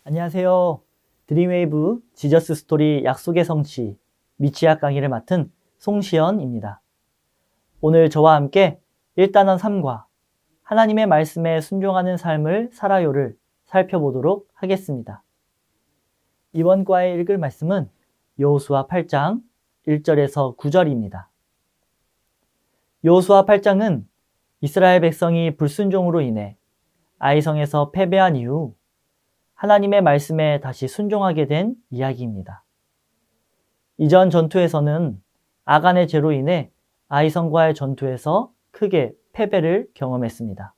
안녕하세요. 드림웨이브 지저스 스토리 약속의 성취 미취학 강의를 맡은 송시연입니다. 오늘 저와 함께 1단원 3과 하나님의 말씀에 순종하는 삶을 살아요를 살펴보도록 하겠습니다. 이번 과에 읽을 말씀은 여호수아 8장 1절에서 9절입니다. 여호수아 8장은 이스라엘 백성이 불순종으로 인해 아이성에서 패배한 이후 하나님의 말씀에 다시 순종하게 된 이야기입니다. 이전 전투에서는 아간의 죄로 인해 아이성과의 전투에서 크게 패배를 경험했습니다.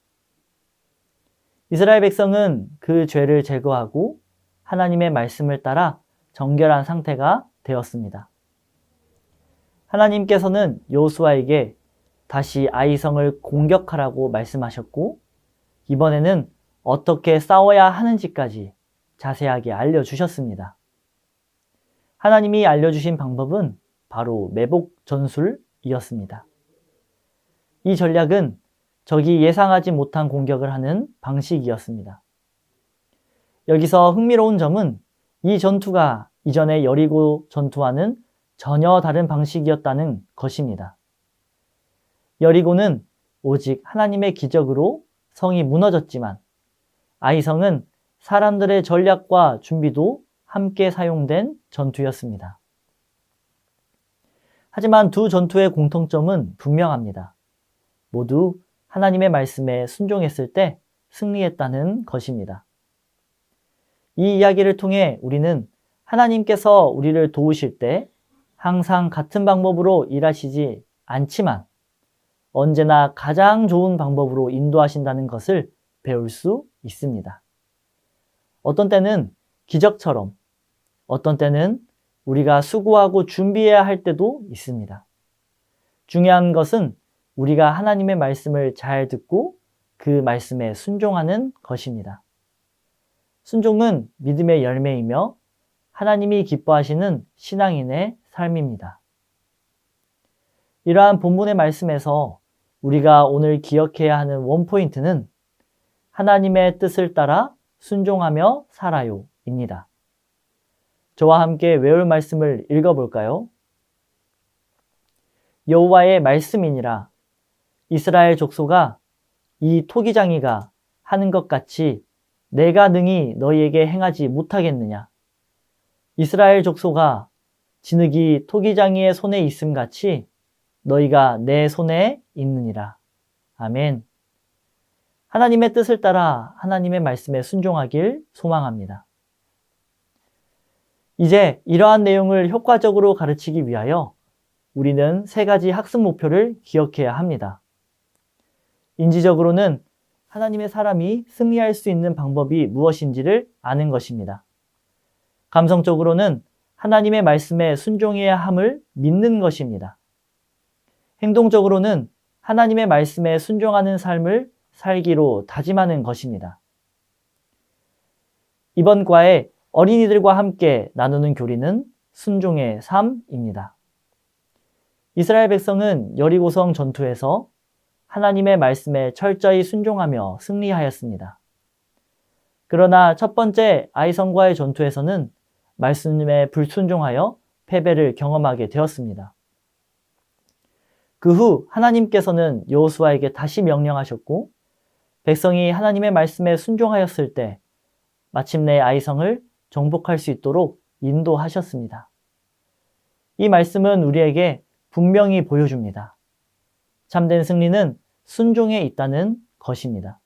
이스라엘 백성은 그 죄를 제거하고 하나님의 말씀을 따라 정결한 상태가 되었습니다. 하나님께서는 여호수아에게 다시 아이성을 공격하라고 말씀하셨고, 이번에는 어떻게 싸워야 하는지까지 자세하게 알려주셨습니다. 하나님이 알려주신 방법은 바로 매복 전술이었습니다. 이 전략은 적이 예상하지 못한 공격을 하는 방식이었습니다. 여기서 흥미로운 점은 이 전투가 이전의 여리고 전투와는 전혀 다른 방식이었다는 것입니다. 여리고는 오직 하나님의 기적으로 성이 무너졌지만 아이성은 사람들의 전략과 준비도 함께 사용된 전투였습니다. 하지만 두 전투의 공통점은 분명합니다. 모두 하나님의 말씀에 순종했을 때 승리했다는 것입니다. 이 이야기를 통해 우리는 하나님께서 우리를 도우실 때 항상 같은 방법으로 일하시지 않지만 언제나 가장 좋은 방법으로 인도하신다는 것을 배울 수 있습니다. 어떤 때는 기적처럼, 어떤 때는 우리가 수고하고 준비해야 할 때도 있습니다. 중요한 것은 우리가 하나님의 말씀을 잘 듣고 그 말씀에 순종하는 것입니다. 순종은 믿음의 열매이며 하나님이 기뻐하시는 신앙인의 삶입니다. 이러한 본문의 말씀에서 우리가 오늘 기억해야 하는 원포인트는 하나님의 뜻을 따라 순종하며 살아요 입니다. 저와 함께 외울 말씀을 읽어볼까요? 여호와의 말씀이니라. 이스라엘 족속아, 이 토기장이가 하는 것 같이 내가 능히 너희에게 행하지 못하겠느냐? 이스라엘 족속아, 진흙이 토기장이의 손에 있음 같이 너희가 내 손에 있느니라. 아멘. 하나님의 뜻을 따라 하나님의 말씀에 순종하길 소망합니다. 이제 이러한 내용을 효과적으로 가르치기 위하여 우리는 3가지 학습 목표를 기억해야 합니다. 인지적으로는 하나님의 사람이 승리할 수 있는 방법이 무엇인지를 아는 것입니다. 감성적으로는 하나님의 말씀에 순종해야 함을 믿는 것입니다. 행동적으로는 하나님의 말씀에 순종하는 삶을 살기로 다짐하는 것입니다. 이번 과에 어린이들과 함께 나누는 교리는 순종의 삶입니다. 이스라엘 백성은 여리고성 전투에서 하나님의 말씀에 철저히 순종하며 승리하였습니다. 그러나 첫 번째 아이성과의 전투에서는 말씀에 불순종하여 패배를 경험하게 되었습니다. 그 후 하나님께서는 여호수아에게 다시 명령하셨고, 백성이 하나님의 말씀에 순종하였을 때 마침내 아이성을 정복할 수 있도록 인도하셨습니다. 이 말씀은 우리에게 분명히 보여줍니다. 참된 승리는 순종에 있다는 것입니다.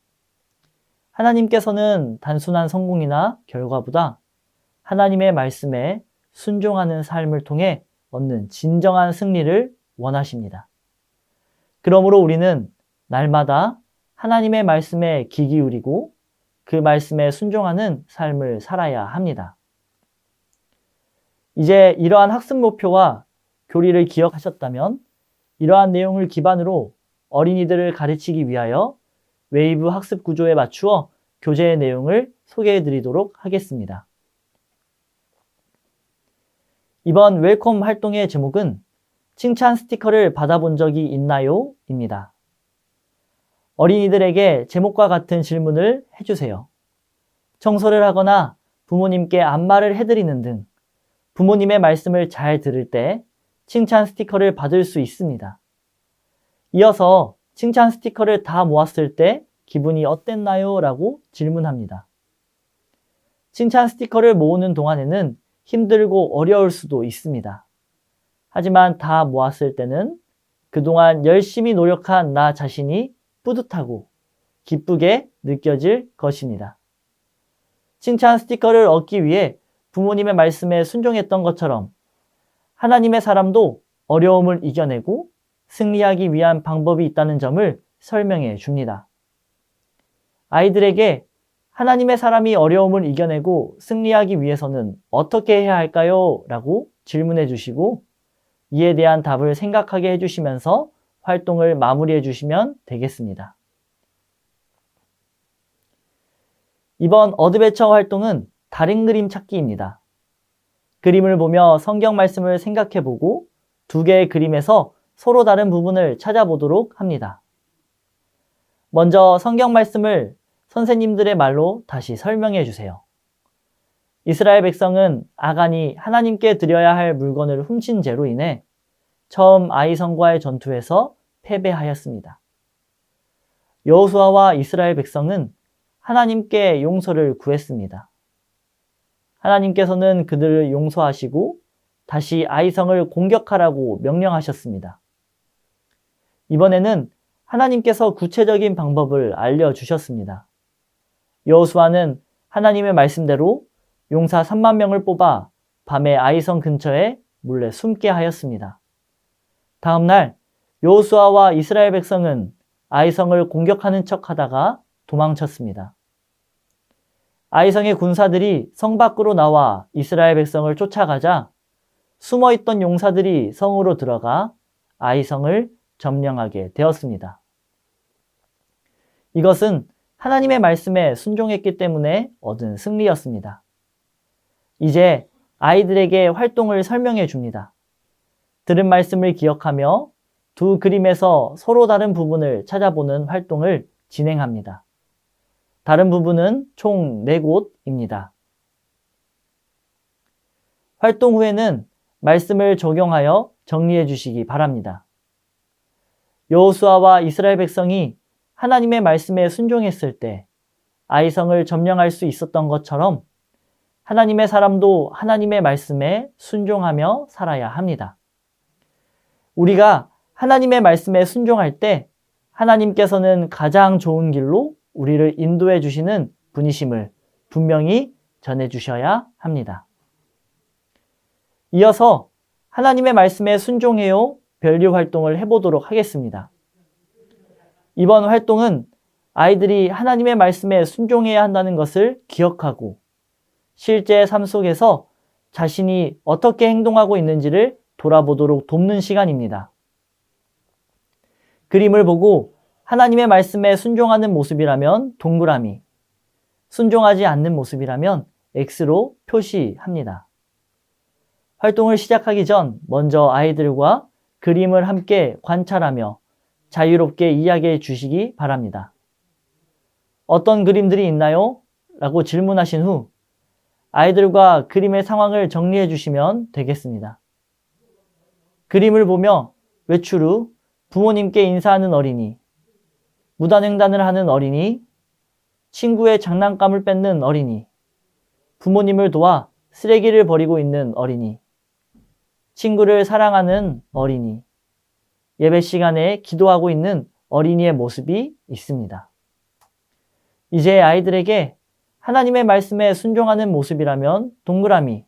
하나님께서는 단순한 성공이나 결과보다 하나님의 말씀에 순종하는 삶을 통해 얻는 진정한 승리를 원하십니다. 그러므로 우리는 날마다 하나님의 말씀에 귀 기울이고 그 말씀에 순종하는 삶을 살아야 합니다. 이제 이러한 학습 목표와 교리를 기억하셨다면 이러한 내용을 기반으로 어린이들을 가르치기 위하여 웨이브 학습 구조에 맞추어 교재의 내용을 소개해 드리도록 하겠습니다. 이번 웰컴 활동의 제목은 칭찬 스티커를 받아본 적이 있나요? 입니다. 어린이들에게 제목과 같은 질문을 해주세요. 청소를 하거나 부모님께 안마를 해드리는 등 부모님의 말씀을 잘 들을 때 칭찬 스티커를 받을 수 있습니다. 이어서 칭찬 스티커를 다 모았을 때 기분이 어땠나요? 라고 질문합니다. 칭찬 스티커를 모으는 동안에는 힘들고 어려울 수도 있습니다. 하지만 다 모았을 때는 그동안 열심히 노력한 나 자신이 뿌듯하고 기쁘게 느껴질 것입니다. 칭찬 스티커를 얻기 위해 부모님의 말씀에 순종했던 것처럼 하나님의 사람도 어려움을 이겨내고 승리하기 위한 방법이 있다는 점을 설명해 줍니다. 아이들에게 하나님의 사람이 어려움을 이겨내고 승리하기 위해서는 어떻게 해야 할까요? 라고 질문해 주시고 이에 대한 답을 생각하게 해주시면서 활동을 마무리해 주시면 되겠습니다. 이번 어드벤처 활동은 다른 그림 찾기입니다. 그림을 보며 성경 말씀을 생각해보고 두 개의 그림에서 서로 다른 부분을 찾아보도록 합니다. 먼저 성경 말씀을 선생님들의 말로 다시 설명해 주세요. 이스라엘 백성은 아간이 하나님께 드려야 할 물건을 훔친 죄로 인해 처음 아이성과의 전투에서 패배하였습니다. 여호수아와 이스라엘 백성은 하나님께 용서를 구했습니다. 하나님께서는 그들을 용서하시고 다시 아이성을 공격하라고 명령하셨습니다. 이번에는 하나님께서 구체적인 방법을 알려주셨습니다. 여호수아는 하나님의 말씀대로 용사 3만 명을 뽑아 밤에 아이성 근처에 몰래 숨게 하였습니다. 다음 날 여호수아와 이스라엘 백성은 아이성을 공격하는 척 하다가 도망쳤습니다. 아이성의 군사들이 성 밖으로 나와 이스라엘 백성을 쫓아가자 숨어있던 용사들이 성으로 들어가 아이성을 점령하게 되었습니다. 이것은 하나님의 말씀에 순종했기 때문에 얻은 승리였습니다. 이제 아이들에게 활동을 설명해 줍니다. 들은 말씀을 기억하며 두 그림에서 서로 다른 부분을 찾아보는 활동을 진행합니다. 다른 부분은 총 4곳입니다. 활동 후에는 말씀을 적용하여 정리해 주시기 바랍니다. 여호수아와 이스라엘 백성이 하나님의 말씀에 순종했을 때 아이성을 점령할 수 있었던 것처럼 하나님의 사람도 하나님의 말씀에 순종하며 살아야 합니다. 우리가 하나님의 말씀에 순종할 때 하나님께서는 가장 좋은 길로 우리를 인도해 주시는 분이심을 분명히 전해 주셔야 합니다. 이어서 하나님의 말씀에 순종해요 별류 활동을 해보도록 하겠습니다. 이번 활동은 아이들이 하나님의 말씀에 순종해야 한다는 것을 기억하고 실제 삶 속에서 자신이 어떻게 행동하고 있는지를 돌아보도록 돕는 시간입니다. 그림을 보고 하나님의 말씀에 순종하는 모습이라면 동그라미, 순종하지 않는 모습이라면 X로 표시합니다. 활동을 시작하기 전 먼저 아이들과 그림을 함께 관찰하며 자유롭게 이야기해 주시기 바랍니다. 어떤 그림들이 있나요? 라고 질문하신 후 아이들과 그림의 상황을 정리해 주시면 되겠습니다. 그림을 보며 외출 후 부모님께 인사하는 어린이, 무단횡단을 하는 어린이, 친구의 장난감을 뺏는 어린이, 부모님을 도와 쓰레기를 버리고 있는 어린이, 친구를 사랑하는 어린이, 예배 시간에 기도하고 있는 어린이의 모습이 있습니다. 이제 아이들에게 하나님의 말씀에 순종하는 모습이라면 동그라미,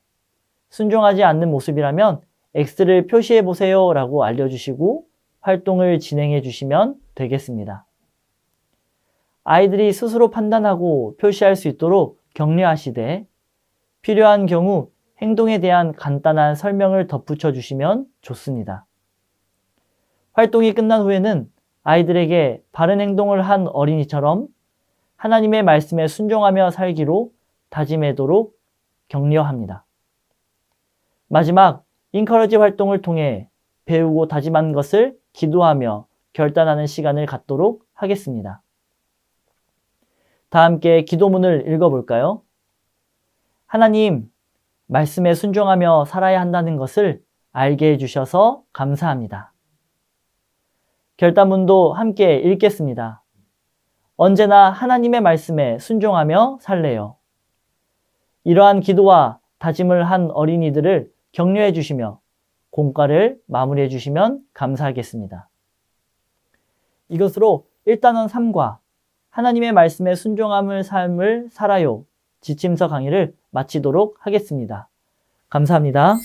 순종하지 않는 모습이라면 X를 표시해 보세요 라고 알려주시고 활동을 진행해 주시면 되겠습니다. 아이들이 스스로 판단하고 표시할 수 있도록 격려하시되 필요한 경우 행동에 대한 간단한 설명을 덧붙여 주시면 좋습니다. 활동이 끝난 후에는 아이들에게 바른 행동을 한 어린이처럼 하나님의 말씀에 순종하며 살기로 다짐하도록 격려합니다. 마지막 인커러지 활동을 통해 배우고 다짐한 것을 기도하며 결단하는 시간을 갖도록 하겠습니다. 다 함께 기도문을 읽어볼까요? 하나님, 말씀에 순종하며 살아야 한다는 것을 알게 해주셔서 감사합니다. 결단문도 함께 읽겠습니다. 언제나 하나님의 말씀에 순종하며 살래요. 이러한 기도와 다짐을 한 어린이들을 격려해 주시며 공과를 마무리해 주시면 감사하겠습니다. 이것으로 1단원 3과 하나님의 말씀에 순종함을 삶을 살아요 지침서 강의를 마치도록 하겠습니다. 감사합니다.